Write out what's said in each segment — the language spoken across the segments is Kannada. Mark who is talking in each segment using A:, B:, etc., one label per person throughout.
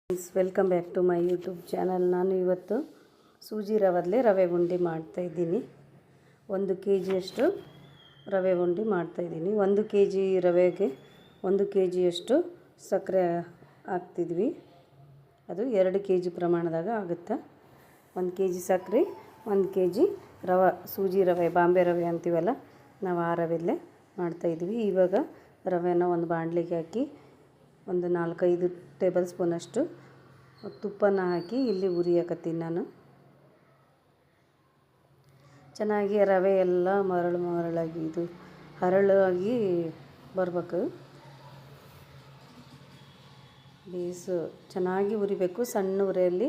A: Friends, welcome back to my YouTube channel. ನಾನು ಇವತ್ತು ಸೂಜಿ ರವದಲ್ಲೇ ರವೆ ಉಂಡೆ ಮಾಡ್ತಾಯಿದ್ದೀನಿ. 1 kgಯಷ್ಟು ರವೆ ಉಂಡೆ ಮಾಡ್ತಾಯಿದ್ದೀನಿ. 1 kg ರವೆಗೆ 1 kgಯಷ್ಟು ಸಕ್ಕರೆ ಹಾಕ್ತಿದ್ವಿ. ಅದು 2 kg ಪ್ರಮಾಣದಾಗ ಆಗುತ್ತೆ. 1 kg ಸಕ್ಕರೆ, 1 kg ರವೆ, ಸೂಜಿ ರವೆ, ಬಾಂಬೆ ರವೆ ಅಂತೀವಲ್ಲ, ನಾವು ಆ ರವೆಯಲ್ಲೇ ಮಾಡ್ತಾಯಿದ್ವಿ. ಇವಾಗ ರವೆನ ಒಂದು ಬಾಣಲಿಗೆ ಹಾಕಿ ಒಂದು 4-5 ಟೇಬಲ್ ಸ್ಪೂನಷ್ಟು ತುಪ್ಪನ ಹಾಕಿ ಇಲ್ಲಿ ಹುರಿಯಕತ್ತೀನಿ ನಾನು. ಚೆನ್ನಾಗಿ ರವೆ ಎಲ್ಲ ಮರಳಾಗಿ ಇದು ಹರಳಾಗಿ ಬರ್ಬೇಕು. ಬೇಸು ಚೆನ್ನಾಗಿ ಹುರಿಬೇಕು. ಸಣ್ಣ ಉರಿಯಲ್ಲಿ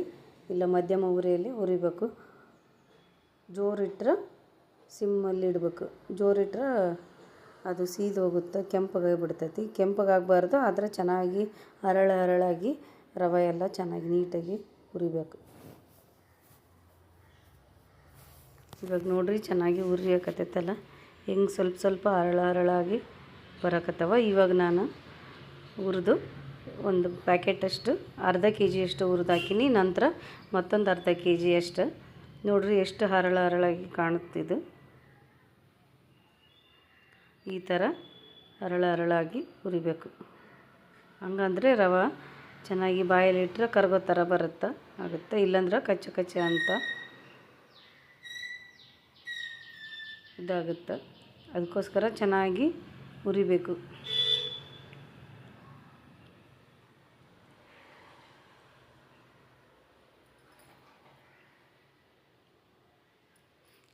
A: ಇಲ್ಲ ಮಧ್ಯಮ ಉರಿಯಲ್ಲಿ ಹುರಿಬೇಕು. ಜೋರಿಟ್ರೆ ಸಿಮ್ಮಲ್ಲಿ ಇಡಬೇಕು. ಜೋರಿಟ್ರೆ ಅದು ಸೀದು ಹೋಗುತ್ತೆ, ಕೆಂಪಗಾಗಿ ಬಿಡ್ತೈತಿ. ಕೆಂಪಗಾಗಬಾರ್ದು, ಆದರೆ ಚೆನ್ನಾಗಿ ಹರಳಾಗಿ ರವೆ ಎಲ್ಲ ಚೆನ್ನಾಗಿ ನೀಟಾಗಿ ಹುರಿಬೇಕು. ಇವಾಗ ನೋಡ್ರಿ, ಚೆನ್ನಾಗಿ ಹುರಿಯಕತ್ತೈತಲ್ಲ, ಹೆಂಗೆ ಸ್ವಲ್ಪ ಹರಳಾಗಿ ಬರಕತ್ತವ. ಇವಾಗ ನಾನು ಹುರಿದು ಒಂದು ಪ್ಯಾಕೆಟಷ್ಟು ಅರ್ಧ kgಯಷ್ಟು ಹುರಿದು ಹಾಕಿನಿ. ನಂತರ ಮತ್ತೊಂದು ಅರ್ಧ kgಯಷ್ಟು. ನೋಡ್ರಿ ಎಷ್ಟು ಹರಳಾಗಿ ಕಾಣುತ್ತಿದ್ದು. ಈ ಥರ ಹರಳಾಗಿ ಹುರಿಬೇಕು. ಹಂಗಂದ್ರೆ ರವೆ ಚೆನ್ನಾಗಿ ಬಾಯಲ್ಲಿಟ್ಟರೆ ಕರಗೋ ಥರ ಆಗುತ್ತೆ. ಇಲ್ಲಾಂದ್ರೆ ಕಚ್ಚ ಅಂತ ಇದಾಗುತ್ತೆ. ಅದಕ್ಕೋಸ್ಕರ ಚೆನ್ನಾಗಿ ಹುರಿಬೇಕು.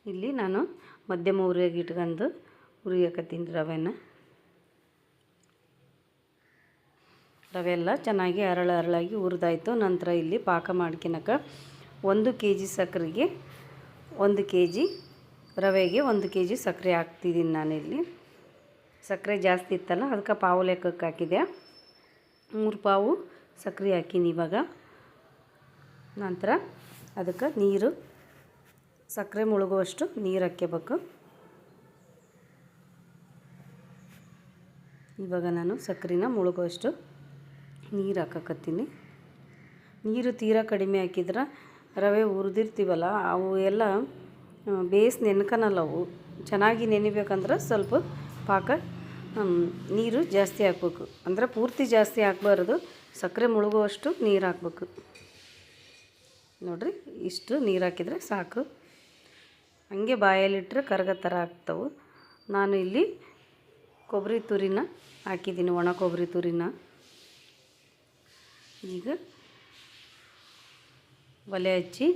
A: ಇಲ್ಲಿ ನಾನು ಮಧ್ಯಮ ಉರಿಯಾಗಿ ಇಟ್ಕೊಂಡು ಹುರಿಯಕತ್ತೀನಿ ರವೆನ. ರವೆ ಎಲ್ಲ ಚೆನ್ನಾಗಿ ಹರಳಾಗಿ ಹುರಿದಾಯ್ತು. ನಂತರ ಇಲ್ಲಿ ಪಾಕ ಮಾಡ್ಕೊಳಕ್ಕೆ 1 kg ಸಕ್ಕರೆಗೆ 1 kg ರವೆಗೆ 1 kg ಸಕ್ಕರೆ ಹಾಕ್ತಿದ್ದೀನಿ ನಾನಿಲ್ಲಿ. ಸಕ್ಕರೆ ಜಾಸ್ತಿ ಇತ್ತಲ್ಲ, ಅದಕ್ಕೆ ಪಾವು ಲೆಕ್ಕಕ್ಕೆ ಹಾಕಿದೆ. 3 ಪಾವು ಸಕ್ಕರೆ ಹಾಕಿನಿ ಇವಾಗ. ನಂತರ ಅದಕ್ಕೆ ನೀರು, ಸಕ್ಕರೆ ಮುಳುಗುವಷ್ಟು ನೀರು ಹಾಕ್ಕೋಬೇಕು. ಇವಾಗ ನಾನು ಸಕ್ಕರೆನ ಮುಳುಗುವಷ್ಟು ನೀರು ಹಾಕಕತ್ತೀನಿ. ನೀರು ತೀರಾ ಕಡಿಮೆ ಹಾಕಿದ್ರೆ ರವೆ ಹುರಿದಿರ್ತೀವಲ್ಲ, ಅವು ಎಲ್ಲ ಬೇಸ್ ನೆನ್ಕನಲ್ಲ. ಅವು ಚೆನ್ನಾಗಿ ನೆನಿಬೇಕಂದ್ರೆ ಸ್ವಲ್ಪ ಪಾಕ ನೀರು ಜಾಸ್ತಿ ಹಾಕ್ಬೇಕು. ಅಂದರೆ ಪೂರ್ತಿ ಜಾಸ್ತಿ ಹಾಕಬಾರ್ದು, ಸಕ್ಕರೆ ಮುಳುಗುವಷ್ಟು ನೀರು ಹಾಕ್ಬೇಕು. ನೋಡಿರಿ, ಇಷ್ಟು ನೀರು ಹಾಕಿದರೆ ಸಾಕು. ಹಂಗೆ ಬಾಯಲ್ಲಿಟ್ಟರೆ ಕರಗೋ ಥರ ಆಗ್ತವೆ. ನಾನು ಇಲ್ಲಿ ಕೊಬ್ಬರಿ ತುರಿನ ಹಾಕಿದ್ದೀನಿ, ಒಣ ಕೊಬ್ಬರಿ ತುರಿನ. ಈಗ ಒಲೆ ಹಚ್ಚಿ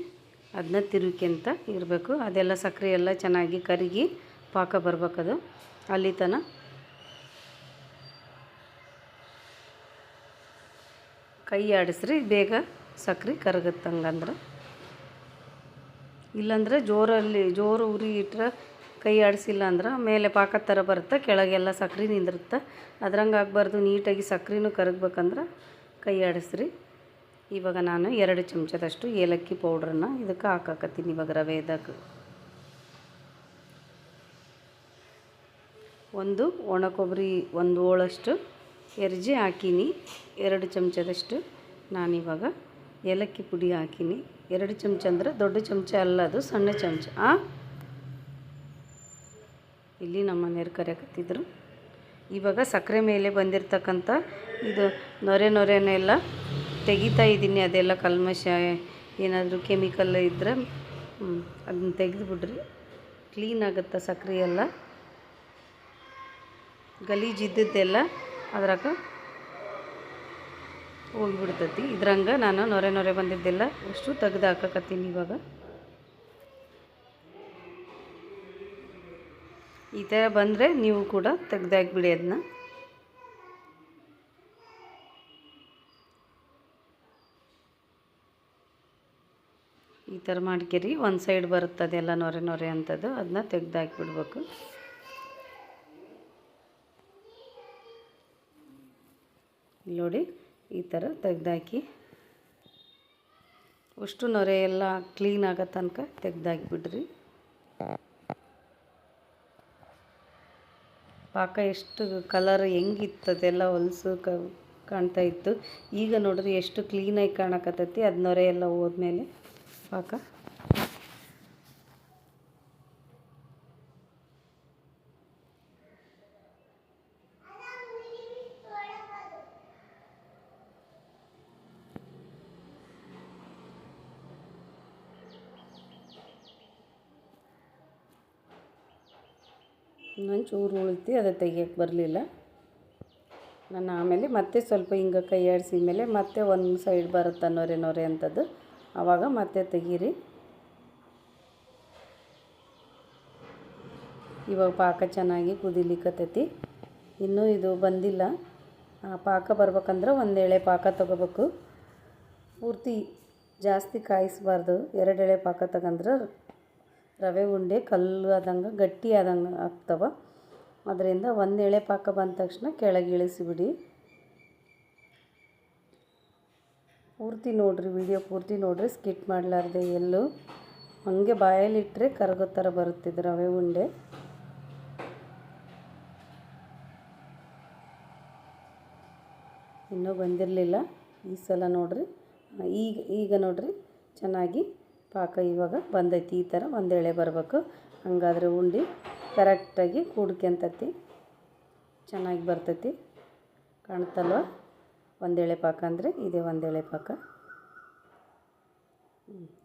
A: ಅದನ್ನ ತಿರುಗ್ಕೊಂತ ಇರಬೇಕು. ಅದೆಲ್ಲ ಸಕ್ಕರೆ ಎಲ್ಲ ಚೆನ್ನಾಗಿ ಕರಗಿ ಪಾಕ ಬರ್ಬೇಕದು. ಅಲ್ಲಿ ತನಕ ಕೈ ಆಡಿಸ್ರಿ, ಬೇಗ ಸಕ್ಕರೆ ಕರಗುತ್ತಂಗಂದ್ರೆ. ಇಲ್ಲಾಂದರೆ ಜೋರು ಉರಿ ಇಟ್ಟರೆ, ಕೈ ಆಡಿಸಿಲ್ಲ ಅಂದ್ರೆ ಮೇಲೆ ಪಾಕದ ಥರ ಬರುತ್ತೆ, ಕೆಳಗೆಲ್ಲ ಸಕ್ಕರೆ ನಿಂದಿರುತ್ತೆ. ಅದ್ರಂಗೆ ಆಗಬಾರ್ದು. ನೀಟಾಗಿ ಸಕ್ಕರೆನೂ ಕರಗಬೇಕಂದ್ರೆ ಕೈ ಆಡಿಸ್ರಿ. ಇವಾಗ ನಾನು 2 ಚಮಚದಷ್ಟು ಏಲಕ್ಕಿ ಪೌಡ್ರನ್ನ ಇದಕ್ಕೆ ಹಾಕಕತ್ತೀನಿ. ಇವಾಗ ರವೆದಾಗ 1 ಒಣ ಕೊಬ್ಬರಿ 1 ಹೋಳಷ್ಟು ಎರ್ಜಿ ಹಾಕೀನಿ. 2 ಚಮಚದಷ್ಟು ನಾನಿವಾಗ ಏಲಕ್ಕಿ ಪುಡಿ ಹಾಕೀನಿ. 2 ಚಮಚ ಅಂದರೆ ದೊಡ್ಡ ಚಮಚ ಅಲ್ಲ, ಅದು ಸಣ್ಣ ಚಮಚ. ಇಲ್ಲಿ ನಮ್ಮ ಮನೆಯವ್ರು ಕರೆಯಕತ್ತಿದ್ರು. ಇವಾಗ ಸಕ್ಕರೆ ಮೇಲೆ ಬಂದಿರತಕ್ಕಂಥ ಇದು ನೊರೆನೆಲ್ಲ ತೆಗಿತಾ ಇದ್ದೀನಿ. ಅದೆಲ್ಲ ಕಲ್ಮಶ ಏನಾದರೂ ಕೆಮಿಕಲ್ ಇದ್ದರೆ ಅದನ್ನ ತೆಗೆದುಬಿಡ್ರಿ. ಕ್ಲೀನ್ ಆಗುತ್ತೆ. ಸಕ್ಕರೆ ಎಲ್ಲ ಗಲೀಜಿದ್ದೆಲ್ಲ ಅದ್ರಾಗ ಹೋಗಿಬಿಡ್ತೈತಿ. ಇದ್ರಂಗೆ ನಾನು ನೊರೆ ಬಂದಿದ್ದೆಲ್ಲ ಅಷ್ಟು ತೆಗೆದು ಹಾಕಕತ್ತೀನಿ. ಇವಾಗ ಈ ಥರ ಬಂದರೆ ನೀವು ಕೂಡ ತೆಗೆದಾಕ್ಬಿಡಿ ಅದನ್ನ. ಈ ಥರ ಮಾಡ್ಕೇರಿ. ಒಂದು ಸೈಡ್ ಬರುತ್ತೆ ಅದೆಲ್ಲ ನೊರೆ ಅಂಥದ್ದು, ಅದನ್ನ ತೆಗೆದಾಕಿಬಿಡ್ಬೇಕು. ನೋಡಿ, ಈ ಥರ ತೆಗೆದಾಕಿ ಅಷ್ಟು ನೊರೆ ಎಲ್ಲ ಕ್ಲೀನ್ ಆಗೋ ತನಕ ತೆಗೆದಾಕಿಬಿಡ್ರಿ. ಪಾಕ ಎಷ್ಟು ಕಲರ್ ಹೆಂಗಿತ್ತದೆಲ್ಲ ಹೊಲಸು ಕಾಣ್ತಾ ಇತ್ತು. ಈಗ ನೋಡ್ರಿ ಎಷ್ಟು ಕ್ಲೀನಾಗಿ ಕಾಣಕತ್ತೈತಿ ಅದು ನೊರೆ ಎಲ್ಲ ಹೋದ್ಮೇಲೆ ಪಾಕ. ನಾನು ಚೂರು ಉಳಿತು ಅದು ತೆಗಿಯೋಕ್ಕೆ ಬರಲಿಲ್ಲ. ನಾನು ಆಮೇಲೆ ಮತ್ತೆ ಸ್ವಲ್ಪ ಹಿಂಗೆ ಕೈ ಆಡಿಸಿದ ಮೇಲೆ ಮತ್ತೆ ಒಂದು ಸೈಡ್ ಬರುತ್ತೆ ನೊರೆ ನೊರೆ ಅಂಥದ್ದು, ಆವಾಗ ಮತ್ತೆ ತೆಗೀರಿ. ಇವಾಗ ಪಾಕ ಚೆನ್ನಾಗಿ ಕುದಿಲಿಕ್ಕತ್ತೈತಿ. ಇನ್ನೂ ಇದು ಬಂದಿಲ್ಲ. ಪಾಕ ಬರ್ಬೇಕಂದ್ರೆ ಒಂದು ಎಳೆ ಪಾಕ ತೊಗೋಬೇಕು. ಪೂರ್ತಿ ಜಾಸ್ತಿ ಕಾಯಿಸಬಾರ್ದು. 2 ಎಳೆ ಪಾಕ ತಗೊಂಡ್ರೆ ರವೆ ಉಂಡೆ ಕಲ್ಲು ಆದಂಗೆ ಗಟ್ಟಿ ಆದಂಗೆ ಆಗ್ತವೆ. ಅದರಿಂದ 1 ಎಳೆ ಪಾಕ ಬಂದ ತಕ್ಷಣ ಕೆಳಗೆ ಇಳಿಸಿಬಿಡಿ. ಪೂರ್ತಿ ನೋಡಿರಿ, ವಿಡಿಯೋ ಪೂರ್ತಿ ನೋಡಿರಿ, ಸ್ಕಿಪ್ ಮಾಡಲಾರ್ದೆ ಎಲ್ಲೂ. ಹಾಗೆ ಬಾಯಲ್ಲಿಟ್ಟರೆ ಕರಗೋ ಥರ ಬರುತ್ತಿದ್ದು ರವೆ ಉಂಡೆ. ಇನ್ನೂ ಬಂದಿರಲಿಲ್ಲ. ಈ ಸಲ ನೋಡಿರಿ, ಈಗ ನೋಡಿರಿ ಚೆನ್ನಾಗಿ ಪಾಕ ಇವಾಗ ಬಂದೈತಿ. ಈ ಥರ 1 ಎಳೆ ಬರಬೇಕು. ಹಂಗಾದ್ರೆ ಉಂಡೆ ಕರೆಕ್ಟಾಗಿ ಕೂಡ್ಕೊಂತತಿ, ಚೆನ್ನಾಗಿ ಬರ್ತೈತಿ. ಕಾಣ್ತಲ್ವ? 1 ಎಳೆ ಪಾಕ ಅಂದರೆ ಇದೇ 1 ಎಳೆ ಪಾಕ.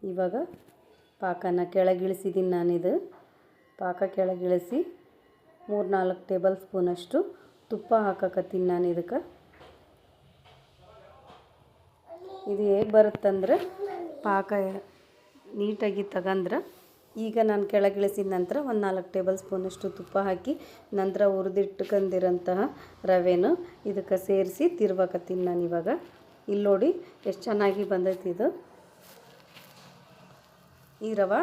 A: ಇವಾಗ ಪಾಕನ ಕೆಳಗಿಳಿಸಿದ್ದೀನಿ ನಾನಿದು. ಪಾಕ ಕೆಳಗಿಳಿಸಿ 3-4 ಟೇಬಲ್ ಸ್ಪೂನಷ್ಟು ತುಪ್ಪ ಹಾಕಕತ್ತೀನಿ ನಾನು ಇದಕ್ಕೆ. ಇದು ಹೇಗೆ ಬರುತ್ತಂದ್ರೆ ಪಾಕ ನೀಟಾಗಿ ತಗಂದ್ರೆ, ಈಗ ನಾನು ಕೆಳಗಿಳಿಸಿದ ನಂತರ 4 ಟೇಬಲ್ ಸ್ಪೂನಷ್ಟು ತುಪ್ಪ ಹಾಕಿ ನಂತರ ಹುರಿದಿಟ್ಕೊಂಡಿರೋಂತಹ ರವೆನೂ ಇದಕ್ಕೆ ಸೇರಿಸಿ ತಿರ್ಬೇಕತ್ತೀನಿ ನಾನು ಇವಾಗ. ಇಲ್ಲಿ ನೋಡಿ ಎಷ್ಟು ಚೆನ್ನಾಗಿ ಬಂದೈತಿ ಇದು. ಈ ರವೆ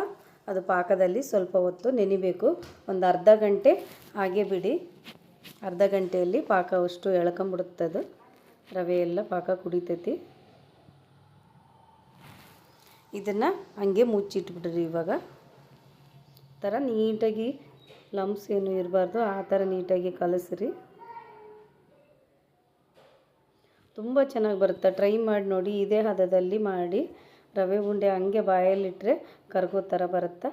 A: ಅದು ಪಾಕದಲ್ಲಿ ಸ್ವಲ್ಪ ಹೊತ್ತು ನೆನಿಬೇಕು. ಒಂದು ಅರ್ಧ ಗಂಟೆ ಹಾಗೆ ಬಿಡಿ. ಅರ್ಧ ಗಂಟೆಯಲ್ಲಿ ಪಾಕ ಅಷ್ಟು ಎಳ್ಕೊಂಬಿಡುತ್ತದು. ರವೆ ಎಲ್ಲ ಪಾಕ ಕುಡಿತೈತಿ. ಇದನ್ನು ಹಂಗೆ ಮುಚ್ಚಿಟ್ಬಿಡ್ರಿ. ಇವಾಗ ಥರ ನೀಟಾಗಿ ಲಂಪ್ಸ್ ಏನು ಇರಬಾರ್ದು, ಆ ಥರ ನೀಟಾಗಿ ಕಲಸ್ರಿ. ತುಂಬ ಚೆನ್ನಾಗಿ ಬರುತ್ತೆ. ಟ್ರೈ ಮಾಡಿ ನೋಡಿ. ಇದೇ ಹದದಲ್ಲಿ ಮಾಡಿ ರವೆ ಉಂಡೆ ಹಂಗೆ ಬಾಯಲ್ಲಿಟ್ಟರೆ ಕರಗೋ ಥರ ಬರುತ್ತೆ.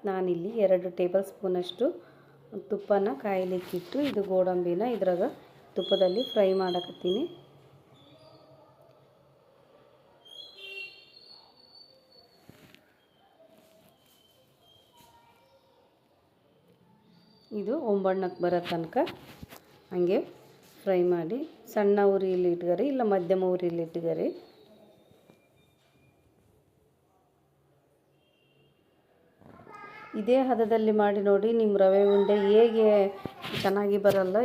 A: ನಾನಿಲ್ಲಿ 2 ಟೇಬಲ್ ಸ್ಪೂನಷ್ಟು ತುಪ್ಪನ ಕಾಯಲಿಕ್ಕಿಟ್ಟು ಇದು ಗೋಡಂಬಿನ ಇದ್ರಾಗ ತುಪ್ಪದಲ್ಲಿ ಫ್ರೈ ಮಾಡಕತ್ತೀನಿ. ಇದು ಒಂಬಣ್ಣಕ್ಕೆ ಬರೋ ತನಕ ಹಾಗೆ ಫ್ರೈ ಮಾಡಿ. ಸಣ್ಣ ಉರಿಯಲ್ಲಿ ಇಟ್ಕೊರಿ, ಇಲ್ಲ ಮಧ್ಯಮ ಉರಿಯಲ್ಲಿ ಇಟ್ಕೊರಿ. ಇದೇ ಹದದಲ್ಲಿ ಮಾಡಿ ನೋಡಿ. ನಿಮ್ಮ ರವೆ ಉಂಡೆ ಹೇಗೆ ಚೆನ್ನಾಗಿ ಬರಲ್ಲ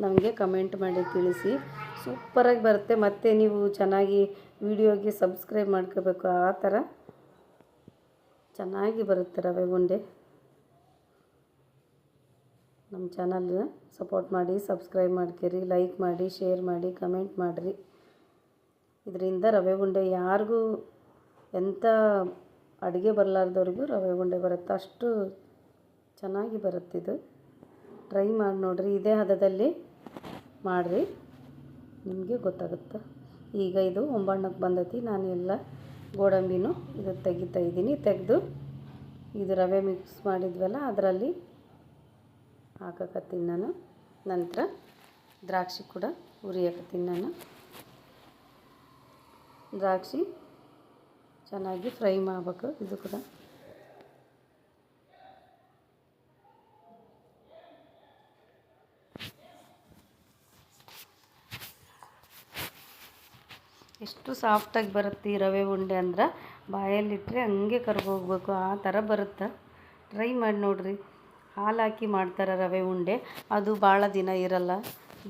A: ನಮಗೆ ಕಮೆಂಟ್ ಮಾಡಿ ತಿಳಿಸಿ. ಸೂಪರಾಗಿ ಬರುತ್ತೆ. ಮತ್ತು ನೀವು ಚೆನ್ನಾಗಿ ವಿಡಿಯೋಗೆ ಸಬ್ಸ್ಕ್ರೈಬ್ ಮಾಡ್ಕೋಬೇಕು. ಆ ಥರ ಚೆನ್ನಾಗಿ ಬರುತ್ತೆ ರವೆ ಉಂಡೆ. ನಮ್ಮ ಚಾನಲ್ನ ಸಪೋರ್ಟ್ ಮಾಡಿ, ಸಬ್ಸ್ಕ್ರೈಬ್ ಮಾಡ್ಕೊರಿ, ಲೈಕ್ ಮಾಡಿ, ಶೇರ್ ಮಾಡಿ, ಕಮೆಂಟ್ ಮಾಡಿರಿ. ಇದರಿಂದ ರವೆ ಉಂಡೆ ಯಾರಿಗೂ ಎಂಥ ಅಡುಗೆ ಬರಲಾರ್ದವ್ರಿಗೂ ರವೆ ಉಂಡೆ ಬರುತ್ತೆ. ಅಷ್ಟು ಚೆನ್ನಾಗಿ ಬರುತ್ತಿದ್ದು. ಟ್ರೈ ಮಾಡಿ ನೋಡಿರಿ. ಇದೇ ಹದದಲ್ಲಿ ಮಾಡಿರಿ, ನಿಮಗೆ ಗೊತ್ತಾಗುತ್ತೆ. ಈಗ ಇದು ಒಂಬಣ್ಣಕ್ಕೆ ಬಂದೈತಿ. ನಾನು ಎಲ್ಲ ಗೋಡಂಬಿನೂ ಇದು ತೆಗಿತಾ ಇದ್ದೀನಿ. ತೆಗೆದು ಇದು ರವೆ ಮಿಕ್ಸ್ ಮಾಡಿದ್ವಲ್ಲ ಅದರಲ್ಲಿ ಹಾಕಕತ್ತೀನಿ ನಾನು. ನಂತರ ದ್ರಾಕ್ಷಿ ಕೂಡ ಹುರಿಯಕತ್ತೀನಿ ನಾನು. ದ್ರಾಕ್ಷಿ ಚೆನ್ನಾಗಿ ಫ್ರೈ ಮಾಡಬೇಕು. ಇದು ಕೂಡ ಎಷ್ಟು ಸಾಫ್ಟಾಗಿ ಬರುತ್ತೆ ಈ ರವೆ ಉಂಡೆ ಅಂದ್ರೆ ಬಾಯಲ್ಲಿಟ್ಟರೆ ಹಂಗೆ ಕರ್ಗೋಗ್ಬೇಕು, ಆ ಥರ ಬರುತ್ತೆ. ಟ್ರೈ ಮಾಡಿ ನೋಡಿರಿ. ಹಾಲು ಹಾಕಿ ಮಾಡ್ತಾರೆ ರವೆ ಉಂಡೆ, ಅದು ಭಾಳ ದಿನ ಇರಲ್ಲ,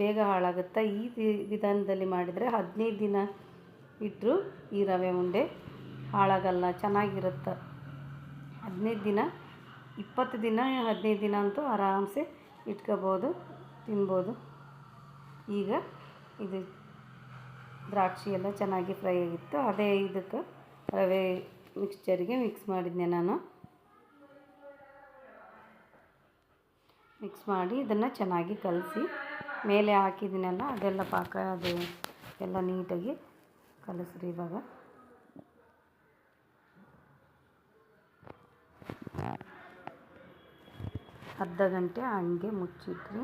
A: ಬೇಗ ಹಾಳಾಗುತ್ತೆ. ಈ ವಿಧಾನದಲ್ಲಿ ಮಾಡಿದರೆ 15 ದಿನ ಇಟ್ಟರು ಈ ರವೆ ಉಂಡೆ ಹಾಳಾಗಲ್ಲ, ಚೆನ್ನಾಗಿರುತ್ತೆ. 15 ದಿನ 20 ದಿನ 15 ದಿನ ಅಂತೂ ಆರಾಮ್ಸೆ ಇಟ್ಕೋಬೋದು, ತಿನ್ಬೋದು. ಈಗ ಇದು ದ್ರಾಕ್ಷಿ ಎಲ್ಲ ಚೆನ್ನಾಗಿ ಫ್ರೈ ಆಗಿತ್ತು. ಅದೇ ಇದಕ್ಕೆ ರವೆ ಮಿಕ್ಸ್ಚರಿಗೆ ಮಿಕ್ಸ್ ಮಾಡಿದ್ದೆ ನಾನು. ಮಿಕ್ಸ್ ಮಾಡಿ ಇದನ್ನು ಚೆನ್ನಾಗಿ ಕಲಸಿ ಮೇಲೆ ಹಾಕಿದ್ದೀನಲ್ಲ ಅದೆಲ್ಲ ಪಾಕ ಅದು ಎಲ್ಲ ನೀಟಾಗಿ ಕಲಸ್ರಿ. ಇವಾಗ ಅರ್ಧ ಗಂಟೆ ಹಂಗೆ ಮುಚ್ಚಿಟ್ರಿ.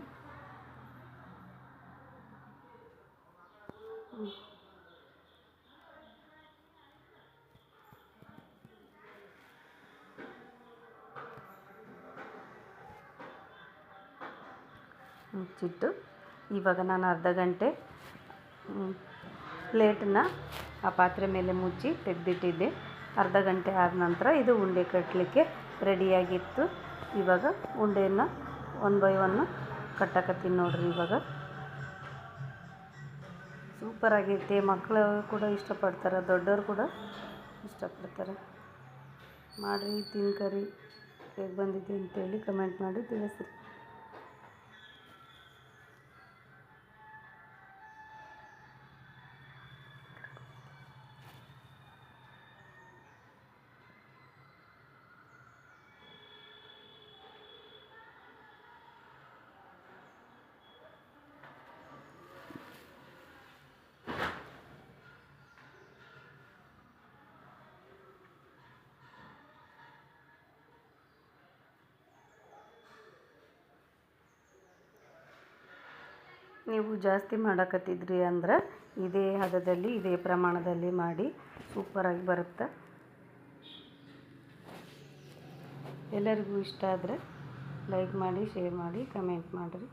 A: ಮುಚ್ಚಿಟ್ಟು ಇವಾಗ ನಾನು ಅರ್ಧ ಗಂಟೆ ಪ್ಲೇಟನ್ನ ಆ ಪಾತ್ರೆ ಮೇಲೆ ಮುಚ್ಚಿ ತೆಗೆದಿಟ್ಟಿದ್ದೆ. ಅರ್ಧ ಗಂಟೆ ಆದ ನಂತರ ಇದು ಉಂಡೆ ಕಟ್ಟಲಿಕ್ಕೆ ರೆಡಿಯಾಗಿತ್ತು. ಇವಾಗ ಉಂಡೆಯನ್ನು 1 ಬೈ 1 ಕಟ್ಟಕತ್ತೀನಿ ನೋಡ್ರಿ. ಇವಾಗ ಸೂಪರಾಗೈತೆ. ಮಕ್ಕಳು ಕೂಡ ಇಷ್ಟಪಡ್ತಾರೆ, ದೊಡ್ಡವರು ಕೂಡ ಇಷ್ಟಪಡ್ತಾರೆ. ಮಾಡಿರಿ, ತಿನ್ಕರಿ. ಹೇಗೆ ಬಂದಿದೆ ಅಂತೇಳಿ ಕಮೆಂಟ್ ಮಾಡಿ ತಿಳಿಸ್ರಿ. ನೀವು ಜಾಸ್ತಿ ಮಾಡಕತ್ತಿದ್ರಿ ಅಂದ್ರೆ ಇದೇ ಹದದಲ್ಲಿ, ಇದೇ ಪ್ರಮಾಣದಲ್ಲಿ ಮಾಡಿ. ಸೂಪರಾಗಿ ಬರುತ್ತೆ. ಎಲ್ಲರಿಗೂ ಇಷ್ಟ ಆದರೆ ಲೈಕ್ ಮಾಡಿ, ಶೇರ್ ಮಾಡಿ, ಕಮೆಂಟ್ ಮಾಡಿರಿ.